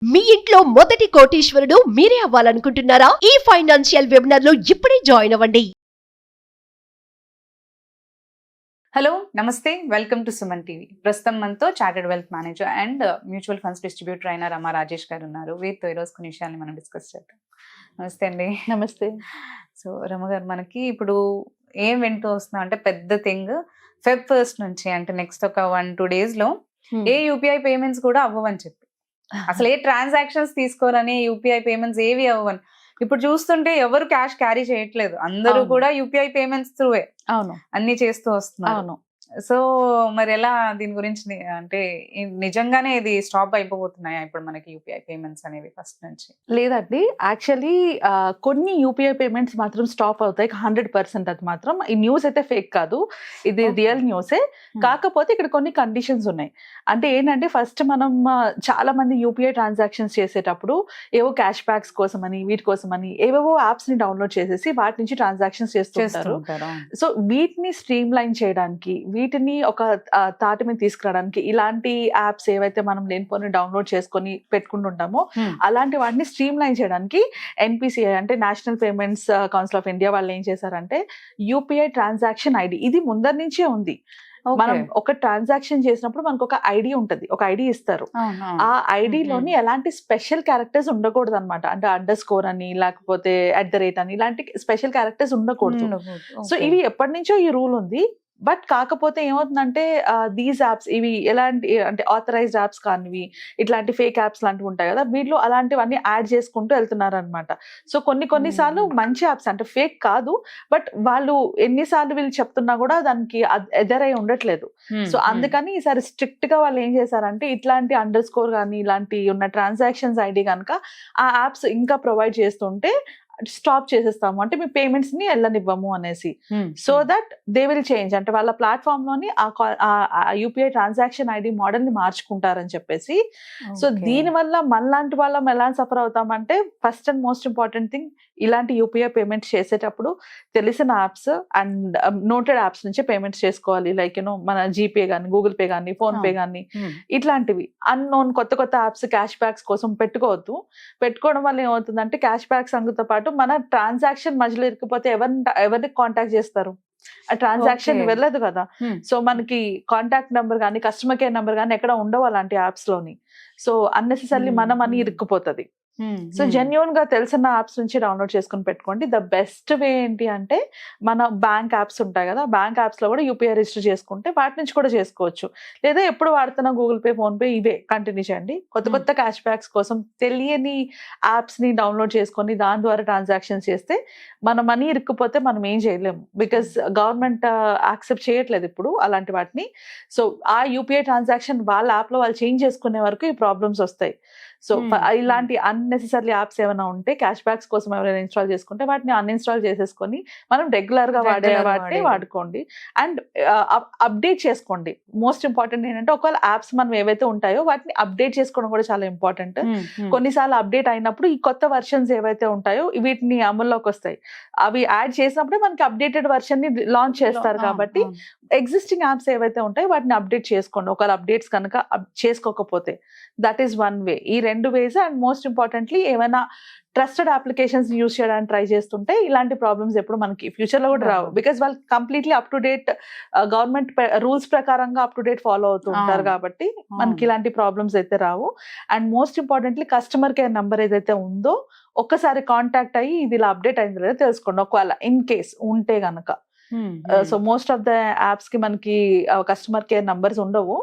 మీ ఇంట్లో మొదటి కోటీశ్వరుడు మీరే అవ్వాలనుకుంటున్నారా? ఈ ఫైనాన్షియల్ వెబినార్ లో ఇప్పుడే జాయిన్ అవ్వండి. హలో నమస్తే, వెల్కమ్ టు సుమన్ టీవీ. ప్రస్తుతం మనతో chartered wealth manager and mutual funds distributor అయిన రమా రాజేష్ గారు ఉన్నారు. వీరితో ఈరోజు కొన్ని విషయాన్ని మనం డిస్కస్ చేద్దాం. నమస్తే అండి. నమస్తే. సో రమ గారు, మనకి ఇప్పుడు ఏం వింటూ వస్తున్నాం అంటే పెద్ద థింగ్, Feb 1 నుంచి అంటే నెక్స్ట్ ఒక 1-2 days లో ఏ యూపీఐ పేమెంట్స్ కూడా అవ్వవని చెప్పి, అసలు ఏ ట్రాన్సాక్షన్స్ తీసుకోరని, యూపీఐ పేమెంట్స్ ఏవి అవ్వని. ఇప్పుడు చూస్తుంటే ఎవరు క్యాష్ క్యారీ చేయట్లేదు, అందరూ అవును. కూడా యూపీఐ పేమెంట్స్ త్రూవే అవును అన్ని చేస్తూ వస్తున్నారు. అవును సో మరి ఎలా దీని గురించి అంటే నిజంగానే ఇది స్టాప్ అయిపోతున్నాయా ఇప్పుడు మనకి యూపీఐ పేమెంట్స్ అనేవి ఫస్ట్ నుంచి? లేదండి, యాక్చువల్లీ కొన్ని యూపీఐ పేమెంట్స్ మాత్రం స్టాప్ అవుతాయి 100%. అది మాత్రం ఈ న్యూస్ అయితే ఫేక్ కాదు, ఇది Okay. రియల్ న్యూసే. కాకపోతే ఇక్కడ కొన్ని కండిషన్స్ ఉన్నాయి. అంటే ఏంటంటే ఫస్ట్ మనం చాలా మంది యూపీఐ ట్రాన్సాక్షన్స్ చేసేటప్పుడు ఏవో క్యాష్ బ్యాక్స్ కోసమని వీటి కోసమని ఏవేవో యాప్స్ ని డౌన్లోడ్ చేసేసి వాటి నుంచి ట్రాన్సాక్షన్స్ చేస్తుంటారు. సో వీటిని స్ట్రీమ్ లైన్ చేయడానికి, వీటిని ఒక తాటి మీద తీసుకురావడానికి ఇలాంటి యాప్స్ ఏవైతే మనం లేనిపోని డౌన్లోడ్ చేసుకొని పెట్టుకుంటుంటామో అలాంటి వాటిని స్ట్రీమ్ లైన్ చేయడానికి ఎన్పిసిఐ అంటే national payments council of India వాళ్ళు ఏం చేశారంటే యూపీఐ ట్రాన్సాక్షన్ ఐడి, ఇది ముందర నుంచే ఉంది. మనం ఒక ట్రాన్సాక్షన్ చేసినప్పుడు మనకు ఒక ఐడి ఉంటది, ఒక ఐడి ఇస్తారు. ఆ ఐడిలోని ఎలాంటి స్పెషల్ క్యారెక్టర్స్ ఉండకూడదు అనమాట. అంటే అండర్ అని లేకపోతే @ అని ఇలాంటి స్పెషల్ క్యారెక్టర్స్ ఉండకూడదు. సో ఇవి ఎప్పటి నుంచో ఈ రూల్ ఉంది. బట్ కాకపోతే ఏమవుతుందంటే దీస్ యాప్స్ ఇవి ఎలాంటి అంటే ఆథరైజ్డ్ యాప్స్ కానివి ఇట్లాంటి ఫేక్ యాప్స్ లాంటివి ఉంటాయి కదా, వీటిలో అలాంటివన్నీ యాడ్ చేసుకుంటూ వెళ్తున్నారు అనమాట. సో కొన్నిసార్లు మంచి యాప్స్ అంటే ఫేక్ కాదు, బట్ వాళ్ళు ఎన్నిసార్లు వీళ్ళు చెప్తున్నా కూడా దానికి ఎదరై ఉండట్లేదు. సో అందుకని ఈసారి స్ట్రిక్ట్ గా వాళ్ళు ఏం చేశారంటే ఇట్లాంటి _ కానీ ఇలాంటి ఉన్న ట్రాన్సాక్షన్స్ ఐడి కనుక ఆ యాప్స్ ఇంకా ప్రొవైడ్ చేస్తుంటే స్టాప్ చేసేస్తాము, అంటే మీ పేమెంట్స్ ని వెళ్ళనివ్వము అనేసి. So that they will change, అంటే వాళ్ళ ప్లాట్ఫామ్ లోని ఆ యూపీఐ ట్రాన్సాక్షన్ ఐడి మోడల్ ని మార్చుకుంటారని చెప్పేసి. సో దీని వల్ల మనలాంటి వాళ్ళం ఎలా సఫర్ అవుతామంటే, first and most important thing, ఇలాంటి యూపీఐ పేమెంట్స్ చేసేటప్పుడు తెలిసిన యాప్స్ అండ్ నోటెడ్ యాప్స్ నుంచి పేమెంట్స్ చేసుకోవాలి. లైక్ మన జీపే కానీ, గూగుల్ పే కానీ, ఫోన్ పే కానీ, ఇట్లాంటివి అన్నోన్ కొత్త యాప్స్ క్యాష్ బ్యాక్స్ కోసం పెట్టుకోవద్దు. పెట్టుకోవడం వల్ల ఏమవుతుందంటే క్యాష్ బ్యాక్స్ అందుతో పాటు మన ట్రాన్సాక్షన్ మధ్యలో ఇరుక్కుపోతే ఎవరిని కాంటాక్ట్ చేస్తారు? ఆ ట్రాన్సాక్షన్ వెళ్ళదు కదా. సో మనకి కాంటాక్ట్ నెంబర్ కానీ కస్టమర్ కేర్ నెంబర్ కానీ ఎక్కడ ఉండవు అలాంటి యాప్స్ లోని. సో అన్నెసెసరీ మన మనీ ఇరుక్కుపోతుంది. సో జెన్యూన్ గా తెలిసిన యాప్స్ నుంచి డౌన్లోడ్ చేసుకుని పెట్టుకోండి. ద బెస్ట్ వే ఏంటి అంటే, మన బ్యాంక్ యాప్స్ ఉంటాయి కదా, బ్యాంక్ యాప్స్ లో కూడా యూపీఐ రిజిస్టర్ చేసుకుంటే వాటి నుంచి కూడా చేసుకోవచ్చు. లేదా ఎప్పుడు వాడుతున్న గూగుల్ పే, ఫోన్ పే ఇవే కంటిన్యూ చేయండి. కొత్త క్యాష్ బ్యాక్స్ కోసం తెలియని యాప్స్ ని డౌన్లోడ్ చేసుకొని దాని ద్వారా ట్రాన్సాక్షన్స్ చేస్తే మన మనీ ఇరుక్కుపోతే మనం ఏం చేయలేము. బికాస్ గవర్నమెంట్ యాక్సెప్ట్ చేయట్లేదు ఇప్పుడు అలాంటి వాటిని. సో ఆ యూపీఐ ట్రాన్సాక్షన్ వాళ్ళ యాప్ లో వాళ్ళు చేంజ్ చేసుకునే వరకు ఈ ప్రాబ్లమ్స్ వస్తాయి. సో ఇలాంటి అన్నెసెసరీ యాప్స్ ఏమైనా ఉంటే క్యాష్ బ్యాక్స్ కోసం ఎవరైనా ఇన్స్టాల్ చేసుకుంటే వాటిని అన్ఇన్స్టాల్ చేసేసుకొని మనం రెగ్యులర్ గా వాడే వాటిని వాడుకోండి. అండ్ అప్డేట్ చేసుకోండి. మోస్ట్ ఇంపార్టెంట్ ఏంటంటే, ఒకవేళ యాప్స్ మనం ఏవైతే ఉంటాయో వాటిని అప్డేట్ చేసుకోవడం కూడా చాలా ఇంపార్టెంట్. కొన్నిసార్లు అప్డేట్ అయినప్పుడు ఈ కొత్త వర్షన్స్ ఏవైతే ఉంటాయో వీటిని అమల్లోకి వస్తాయి. అవి యాడ్ చేసినప్పుడే మనకి అప్డేటెడ్ వర్షన్ ని లాంచ్ చేస్తారు. కాబట్టి ఎగ్జిస్టింగ్ యాప్స్ ఏవైతే ఉంటాయో వాటిని అప్డేట్ చేసుకోండి. ఒకవేళ అప్డేట్స్ కనుక చేసుకోకపోతే, దట్ ఈస్ వన్ వే. ఈ 2 వేస్. అండ్ మోస్ట్ ఇంపార్టెంట్లీ ఏమైనా ట్రస్టెడ్ అప్లికేషన్స్ యూజ్ చేయడానికి ట్రై చేస్తుంటే ఇలాంటి ప్రాబ్లమ్స్ ఎప్పుడు మనకి ఫ్యూచర్ లో కూడా రావు. బికాస్ వాళ్ళు completely up to date government rules ప్రకారంగా అప్ టు డేట్ ఫాలో అవుతూ ఉంటారు. కాబట్టి మనకి ఇలాంటి ప్రాబ్లమ్స్ అయితే రావు. And most importantly customer care number ఏదైతే ఉందో ఒక్కసారి కాంటాక్ట్ అయ్యి ఇది ఇలా అప్డేట్ అయింది లేదా తెలుసుకోండి, ఒకవేళ ఇన్ కేస్ ఉంటే గనక. So most of the apps కి మనకి కస్టమర్ కేర్ నంబర్స్ ఉండవు.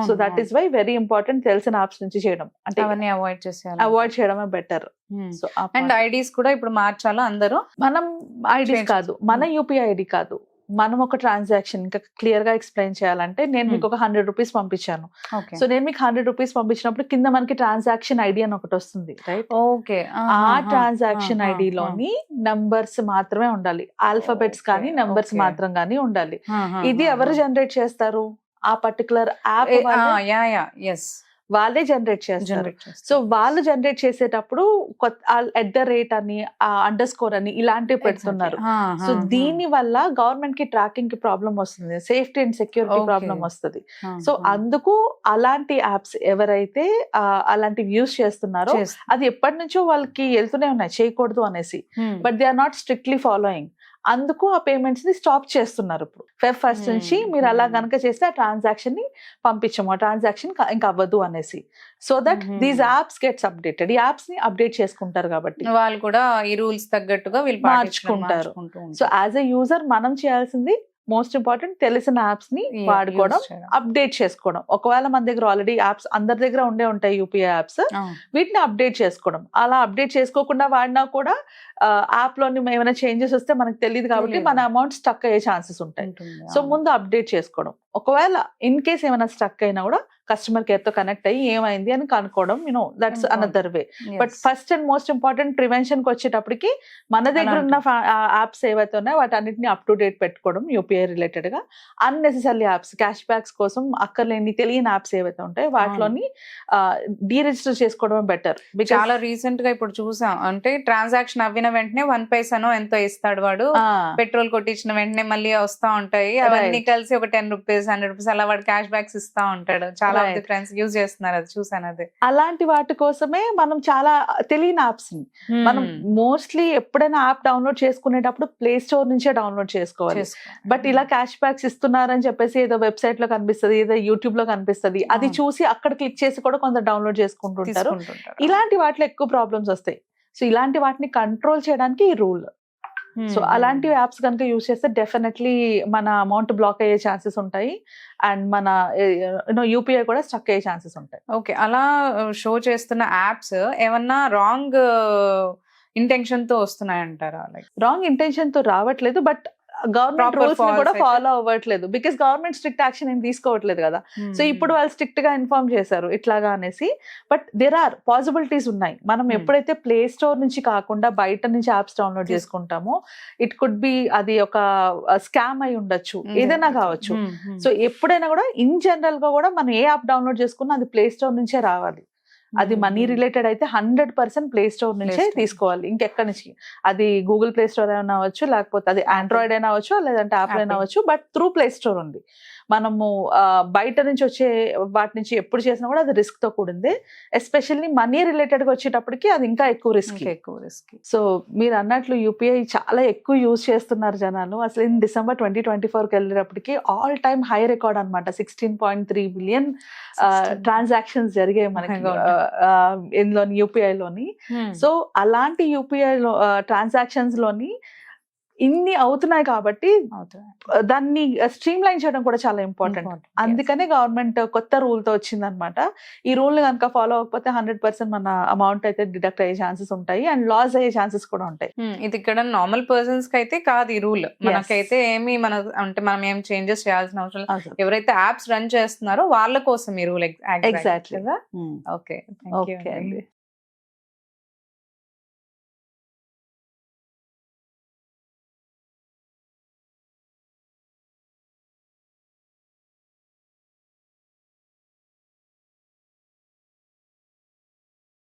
So that is why very important తెలిసిన యాప్స్ నుంచి చేయడం, అంటే అవన్నీ అవాయిడ్ చేయడమే బెటర్. సో అండ్ ఐడీస్ కూడా ఇప్పుడు మార్చాలా అందరూ? మనం ఐడీస్ కాదు, మన యూపీఐ ఐడి కాదు, మనం ఒక ట్రాన్సాక్షన్ ఇంకా క్లియర్ గా ఎక్స్ప్లెయిన్ చేయాలంటే, నేను మీకు ఒక 100 రూపీస్ పంపించాను. సో నేను మీకు 100 రూపీస్ పంపించినప్పుడు కింద మనకి ట్రాన్సాక్షన్ ఐడి అని ఒకటి వస్తుంది, రైట్? ఓకే. ఆ ట్రాన్సాక్షన్ ఐడిలోని నంబర్స్ మాత్రమే ఉండాలి, ఆల్ఫాబెట్స్ కానీ నంబర్స్ మాత్రం కానీ ఉండాలి. ఇది ఎవరు జనరేట్ చేస్తారు? ఆ పర్టికులర్ యాప్. వాళ్ళే జనరేట్ చేస్తారు. సో వాళ్ళు జనరేట్ చేసేటప్పుడు ఎట్ ద రేట్ అని అండర్ స్కోర్ అని ఇలాంటివి పెడుతున్నారు. సో దీని వల్ల గవర్నమెంట్ కి ట్రాకింగ్ కి ప్రాబ్లం వస్తుంది, సేఫ్టీ అండ్ సెక్యూరిటీ ప్రాబ్లం వస్తుంది. సో అందుకు అలాంటి యాప్స్ ఎవరైతే అలాంటివి యూజ్ చేస్తున్నారో అది ఎప్పటి నుంచో వాళ్ళకి వెళ్తూనే ఉన్నాయి చేయకూడదు అనేసి, but they are not strictly following. అందుకు ఆ పేమెంట్స్ ని స్టాప్ చేస్తున్నారు. ఇప్పుడు Feb 1st నుంచి మీరు అలా కనుక చేస్తే ఆ ట్రాన్సాక్షన్ ని పంపించము, ఆ ట్రాన్సాక్షన్ ఇంకా అవ్వదు అనేసి. So that these apps gets updated. ఈ యాప్స్ ని అప్డేట్ చేసుకుంటారు కాబట్టి వాళ్ళు కూడా ఈ రూల్స్ తగ్గట్టుగా వీళ్ళు మార్చుకుంటారు. సో యాజ్ ఎ యూజర్ మనం చేయాల్సింది మోస్ట్ ఇంపార్టెంట్ తెలిసిన యాప్స్ ని వాడుకోవడం, అప్డేట్ చేసుకోవడం. ఒకవేళ మన దగ్గర ఆల్రెడీ యాప్స్ అందరి దగ్గర ఉంటాయి యూపీఐ యాప్స్, వీటిని అప్డేట్ చేసుకోవడం. అలా అప్డేట్ చేసుకోకుండా వాడినా కూడా యాప్ లోని ఏమైనా చేంజెస్ వస్తే మనకు తెలియదు కాబట్టి మన అమౌంట్ స్టక్ అయ్యే ఛాన్సెస్ ఉంటాయి. సో ముందు అప్డేట్ చేసుకోవడం. ఒకవేళ ఇన్ కేస్ ఏమైనా స్టక్ అయినా కూడా కస్టమర్ కేర్ తో కనెక్ట్ అయ్యి ఏమైంది అని కనుక్కోవడం, that's another way. But first and most important prevention కి వచ్చేటప్పటికి మన దగ్గర ఉన్న యాప్స్ ఏవైతే ఉన్నాయో వాటన్నిటిని అప్ టు డేట్ పెట్టుకోవడం. యూపీఐ రిలేటెడ్ గా అన్నెసెసరీ యాప్స్, క్యాష్ బ్యాక్స్ కోసం అక్కర్లేని తెలియని యాప్స్ ఏవైతే ఉంటాయో వాటిలోని డీరిజిస్టర్ చేసుకోవడం బెటర్. చాలా రీసెంట్ గా ఇప్పుడు చూసాం, అంటే ట్రాన్సాక్షన్ అవ్విన వెంటనే 1 పైసానో ఎంతో ఇస్తాడు వాడు, పెట్రోల్ కొట్టించిన వెంటనే మళ్ళీ వస్తా ఉంటాయి అవన్నీ కలిసి ఒక 10 రూపీస్ 100 రూపీస్ అలా వాడు క్యాష్ బ్యాక్స్ ఇస్తా ఉంటాడు. చాలా ఫ్రెండ్స్ యూజ్ చేస్తున్నారు, అది చూసాను. అది అలాంటి వాటి కోసమే మనం చాలా తెలియని యాప్స్ ని మనం మోస్ట్లీ ఎప్పుడైనా యాప్ డౌన్లోడ్ చేసుకునేటప్పుడు ప్లే స్టోర్ నుంచే డౌన్లోడ్ చేసుకోవాలి. బట్ ఇలా క్యాష్ బ్యాక్స్ ఇస్తున్నారని చెప్పేసి ఏదో వెబ్సైట్ లో కనిపిస్తుంది, ఏదో యూట్యూబ్ లో కనిపిస్తుంది, అది చూసి అక్కడ క్లిక్ చేసి కూడా కొందరు డౌన్లోడ్ చేసుకుంటుంటారు. ఇలాంటి వాటిలో ఎక్కువ ప్రాబ్లమ్స్ వస్తాయి. సో ఇలాంటి వాటిని కంట్రోల్ చేయడానికి ఈ రూల్. సో అలాంటి యాప్స్ కనుక యూజ్ చేస్తే డెఫినెట్లీ మన అమౌంట్ బ్లాక్ అయ్యే ఛాన్సెస్ ఉంటాయి అండ్ మన యూపీఐ కూడా స్టక్ అయ్యే ఛాన్సెస్ ఉంటాయి. ఓకే, అలా షో చేస్తున్న యాప్స్ ఏమన్నా రాంగ్ ఇంటెన్షన్ తో వస్తున్నాయంటారా? లైక్ రాంగ్ ఇంటెన్షన్ తో రావట్లేదు, బట్ గవర్నమెంట్ రూల్స్ ని కూడా ఫాలో అవ్వట్లేదు. బికాస్ గవర్నమెంట్ స్ట్రిక్ట్ యాక్షన్ ఏం తీసుకోవట్లేదు కదా. సో ఇప్పుడు వాళ్ళు స్ట్రిక్ట్ గా ఇన్ఫార్మ్ చేశారు ఇట్లాగా అనేసి. బట్ దేర్ ఆర్ పాసిబిలిటీస్ ఉన్నాయి. మనం ఎప్పుడైతే ప్లే స్టోర్ నుంచి కాకుండా బయట నుంచి యాప్స్ డౌన్లోడ్ చేసుకుంటామో ఇట్ కుడ్ బి అది ఒక స్కామ్ అయి ఉండొచ్చు, ఏదైనా కావచ్చు. సో ఎప్పుడైనా కూడా ఇన్ జనరల్ గా కూడా మనం ఏ యాప్ డౌన్లోడ్ చేసుకున్నా అది ప్లే స్టోర్ నుంచే రావాలి. అది మనీ రిలేటెడ్ అయితే 100% ప్లే స్టోర్ నుంచే తీసుకోవాలి, ఇంకెక్కడి నుంచి. అది గూగుల్ ప్లే స్టోర్ అయినా అవ్వచ్చు, లేకపోతే అది ఆండ్రాయిడ్ అయినా అవ్వచ్చు, లేదంటే యాపిల్ అయినా అవ్వచ్చు. బట్ త్రూ ప్లే స్టోర్ ఉంది. మనము బయట నుంచి వచ్చే వాటి నుంచి ఎప్పుడు చేసినా కూడా అది రిస్క్ తో కూడింది. ఎస్పెషల్లీ మనీ రిలేటెడ్ గా వచ్చేటప్పటికి అది ఇంకా ఎక్కువ రిస్క్. సో మీరు అన్నట్లు యూపీఐ చాలా ఎక్కువ యూజ్ చేస్తున్నారు జనాలు. అసలు ఇన్ December 2024 వెళ్ళేటప్పటికి ఆల్ టైమ్ హై రికార్డ్ అనమాట. 16.3 బిలియన్ ట్రాన్సాక్షన్స్ జరిగాయి మనకి ఇందులోని యూపీఐలోని. సో అలాంటి యూపీఐ ట్రాన్సాక్షన్స్ లోని ఇన్ని అవుతున్నాయి కాబట్టి దాన్ని స్ట్రీమ్ లైన్ చేయడం కూడా చాలా ఇంపార్టెంట్. అందుకనే గవర్నమెంట్ కొత్త రూల్ తో వచ్చిందనమాట. ఈ రూల్ కనుక ఫాలో అవ్వకపోతే 100% మన అమౌంట్ అయితే డిడక్ట్ అయ్యే ఛాన్సెస్ ఉంటాయి అండ్ లాస్ అయ్యే ఛాన్సెస్ కూడా ఉంటాయి. ఇది ఇక్కడ నార్మల్ పర్సన్స్ కి అయితే కాదు ఈ రూల్. మనకైతే ఏమి అంటే మనం ఏం చేంజెస్ చేయాల్సిన అవసరం లేదు. ఎవరైతే యాప్స్ రన్ చేస్తున్నారో వాళ్ళ కోసం ఈ రూల్. ఎగ్జాక్ట్లీ. ఓకే, థాంక్యూ అండి.